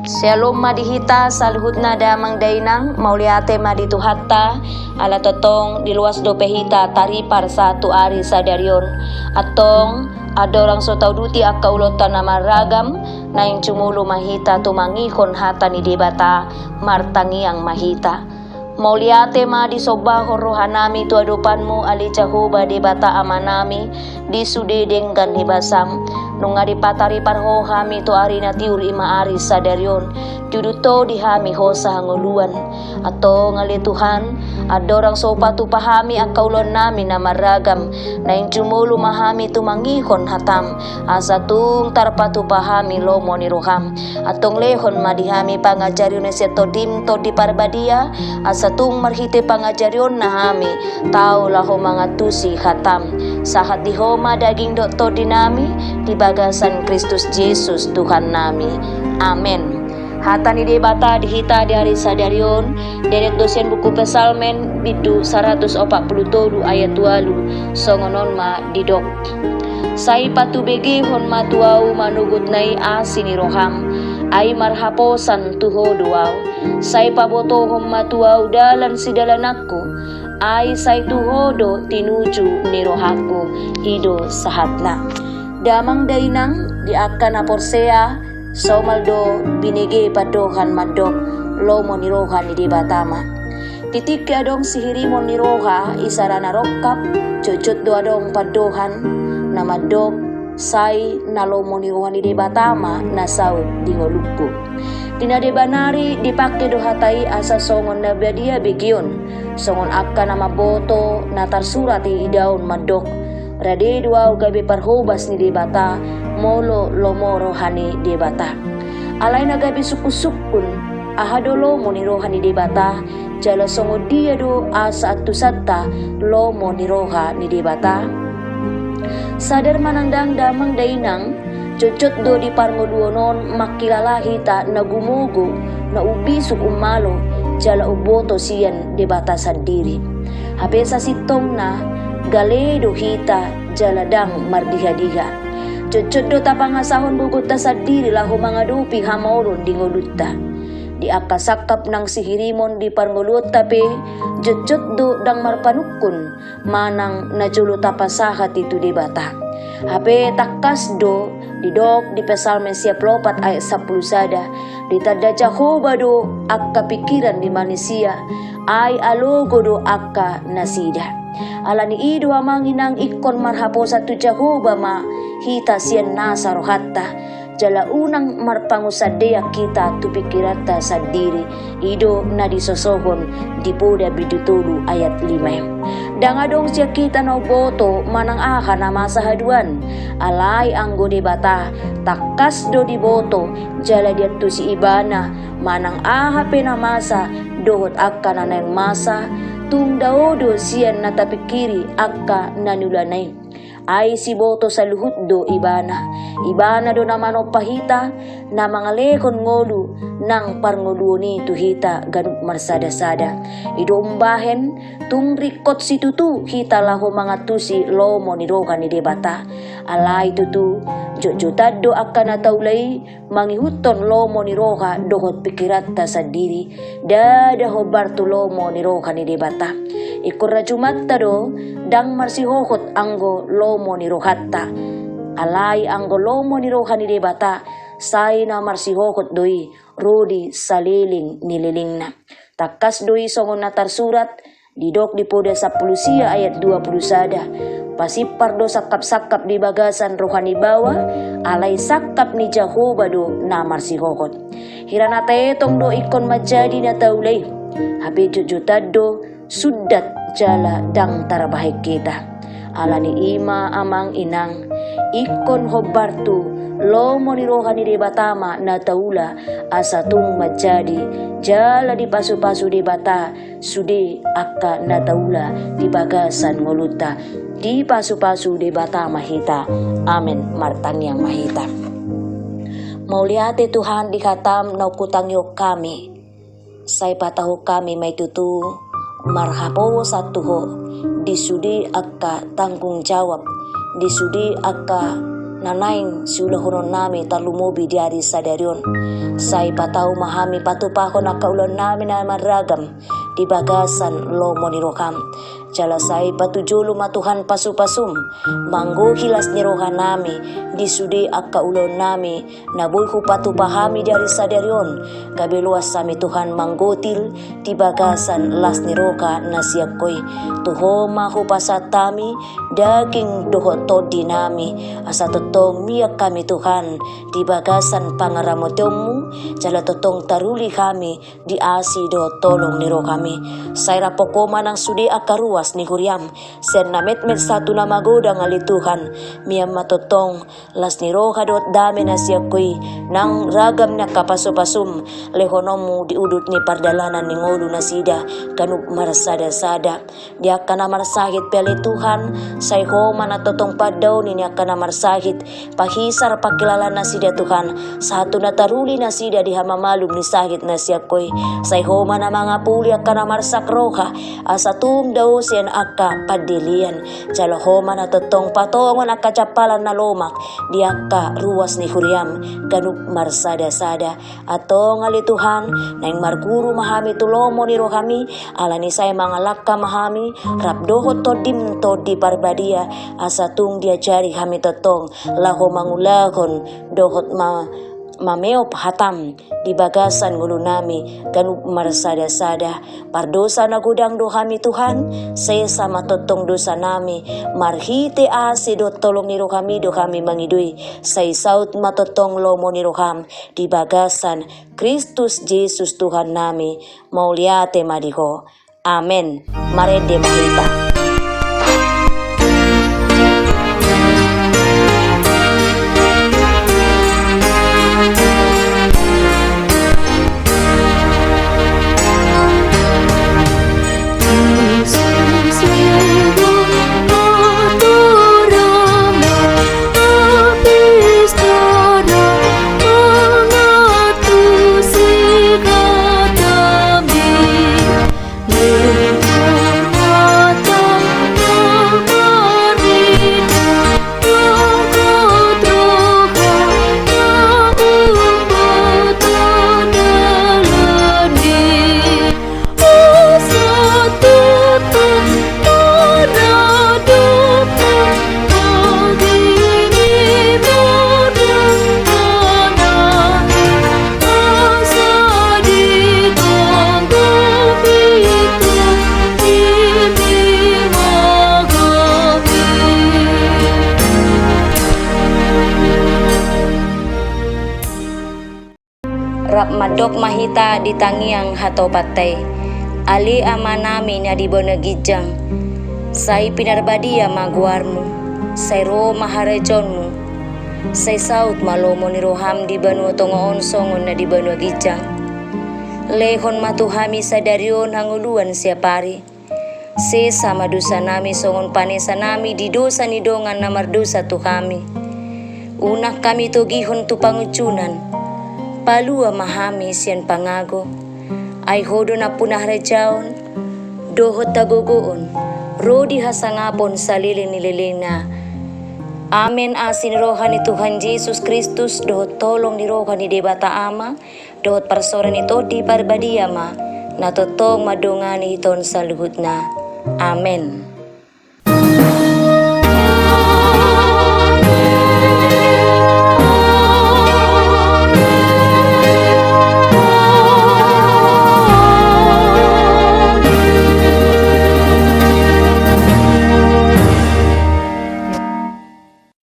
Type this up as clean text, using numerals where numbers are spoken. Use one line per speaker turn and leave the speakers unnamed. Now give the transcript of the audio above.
Shalom madihita salhut na damang dainang mauliate maditu hatta ala totong di luas dopehita taripar satu ari sadaryon atong adorang so tauduti akka ulotan na maragam na yung cumulu mahita tumangikon hata ni debata martangiang mahita. Mauliate ma di sobaho rohanami tu adupanmu ali cahuba debata amanami di sudedeng gan hibasam nunga di patari parho hami tu ari na tiur ima ari sadaryon juduto di hami hosa hanguluan atau ngali Tuhan adorang sopa tu pahami akaulon nami na maragam na yung cumulu mahami tu mangihon hatam asatung tarpa tu pahami lomo ni roham atong lehon madihami pangajaryon na seto dim to di parbadia asatung marhite pangajaryon na hami tau laho mga tusi hatam sahat di homa daging doktor dinami di bagasan Kristus Yesus Tuhan nami. Amen. Hata ni debata dihita di hari sadaryon deret dosen buku pesalmen bidu 147 ayat 2 songonon ma didok. Sai patu bege hon matuau manugut nai asini roham ai marhaposan tuho duau sai paboto hon matuau dalan sidalan aku ai sai tuhodo tinuju ni rohaku hido sahatna. Damang dainang di akan aporsea somaldo binige padohan mandok lomo ni roha ni debatama. Titik adong sihirimon ni roha isarana rokap cucut do adong padohan na mandok sai na lomo ni roha ni debatama na saud di ngoluku. Tinadebanari dipake do hatai asa songon na badia begion songon akan nama boto na tarsurati idaun mandok rade dua gabe parhobas ni debata molo lomo rohani debata alai na gabe suku-sukun ahado lomo ni rohani debata jala songo dia do asa atusatta lomo ni roha ni debata sadar manandang damang dainang cocot do di parngoduonon makilala hita na gumugo na ubisuk umalo jala uboto siyan debata sandiri habe sa sitong na galedo hita jaladang mardiha-diha cocot do tapangasahon bugot ta sadiri lahu mga dupi hamoron di ngolutta di akasakap ng sihirimon di parngulot tapi cocot do dang marpanukun manang najulo tapasahat itu debata hape takas do didok di pesalmen siap lopat ayat 10 sada ditanda Jehovah do akka pikiran di manusia ay alogo do akka nasida alani ido amanginang ikon marhapo satu Jehovah ma hita siyan nasa rohatta jala unang marpangusadea kita tu pikirata sendiri ido na disosohon di poda bidutulu ayat 5 dangadong siya kita na boto manang aha na masahaduan alay anggo debata takas do di boto jala dia tu si ibana manang aha penamasa dohot akka na nang masa tung daodo siyan na tapikiri akka nanulanay ay si boto sa luhut do ibana do naman o pahita na mga lekon ngolu nang parngolu ni tuhita ganuk marsada-sada ido umbahen tung rikot si tutu hita laho mga tusi lomo ni roha ni debata alay tutu jojotado akan nataulay mangihuton lomo ni roha dohot pikirata sendiri dada hobartu lomo ni roha ni debata ikur rajumatta do dang marsihohot anggo lomo ni rohatta alay anggo lomo ni roha ni debata say na marsihohot doi rodi saliling nililing na takas doi songon natar surat didok di poda 10 sia ayat 20 sada pasipar do sakap-sakap di bagasan rohani bawa alay sakap ni Jehovah do na marsihohot hirana tetong do ikon majadi na taulay habi jujutad do sudat jala dang tarabahik kita alani ima amang inang ikon hobartu lomo ni roha ni debatama na taula asatung majadi jala di pasu-pasu debata sude akka na taula di bagasan ngoluta di pasu-pasu debata mahita amen martang yang mahita mauliate Tuhan dikatam na kutang yok kami say pataho kami may tutu marhapo sa tuho disudi akka tanggung jawab disudi akka nanaing siulahonon nami talumubi diari sadarion. Say patau mahami patupako na kaulan namin na maragam di bagasan lomo ni Roham. Jalasay patujulu matuhan pasupasum manggo hilas ni rohan nami di sudi akaulon nami nabuhu patupahami dari sadarion kabeluas sami Tuhan manggotil di bagasan las ni roka nasiakoy tuho mahu pasatami daging dohot todi nami asa totong miak kami Tuhan di bagasan pangaramotomu jala totong taruli kami di asi do tolong ni roka kami sayra pokoma nang sudi akarua ni Huriam sen namet-met satu nama goda ngali Tuhan miyam matotong las ni roha dot dame na siyakoy nang ragam na kapasupasum lehonomu diudut ni pardalanan ni ngolu na sida kanug marsada-sada dia kana marsahit pele Tuhan say homa na totong padaw ni niya kana marsahit pahisar pakilala na sida Tuhan satu na taruli na sida di hamamalum ni sahit na siyakoy say homa na mga puli kana marsak roha asa tung daw siyan aka padilian jalahoma na totong patongon aka capalan na lomak di aka ruas ni Huriam kanug marsada-sada atong ngali Tuhan naing marguru mahami tulomo ni rohami ala ni say mga lakka mahami rabdohot todim todi parbadia asa tung diajari kami totong laho mangulahon dohot mameop hatam di bagasan ngulu nami kanug marsada-sada pardosa na gudang do kami Tuhan saya sama totong dosa nami marhite asi do tolong ni kami do kami mangidui say saut matotong lomo ni roham di bagasan Kristus Jesus Tuhan nami mauliate madiho amen marede mahita. Rap madok mahita di tangiang hato patay ali ama nami na di bonagijang say pinarbadia maguarmu say ro maharejonmu say saut malomo ni roham di banu tongoon songon na di bonagijang lehon matuhami sa daryon hanguluan siapari se sama dosa nami songon panesa nami di dosa ni dongan na mardosa tu kami unak kami to gihon tu pangucunan palua mahami siyan pangago ay hodo na punah rejaon dohot tagogoon rodi hasangapon sa liling na amen asin rohan ni Tuhan Yesus Kristus dohot tolong ni rohan ni debata ama dohot parsoran ito di parbadia ma natotong madungani hiton sa luhut na amen.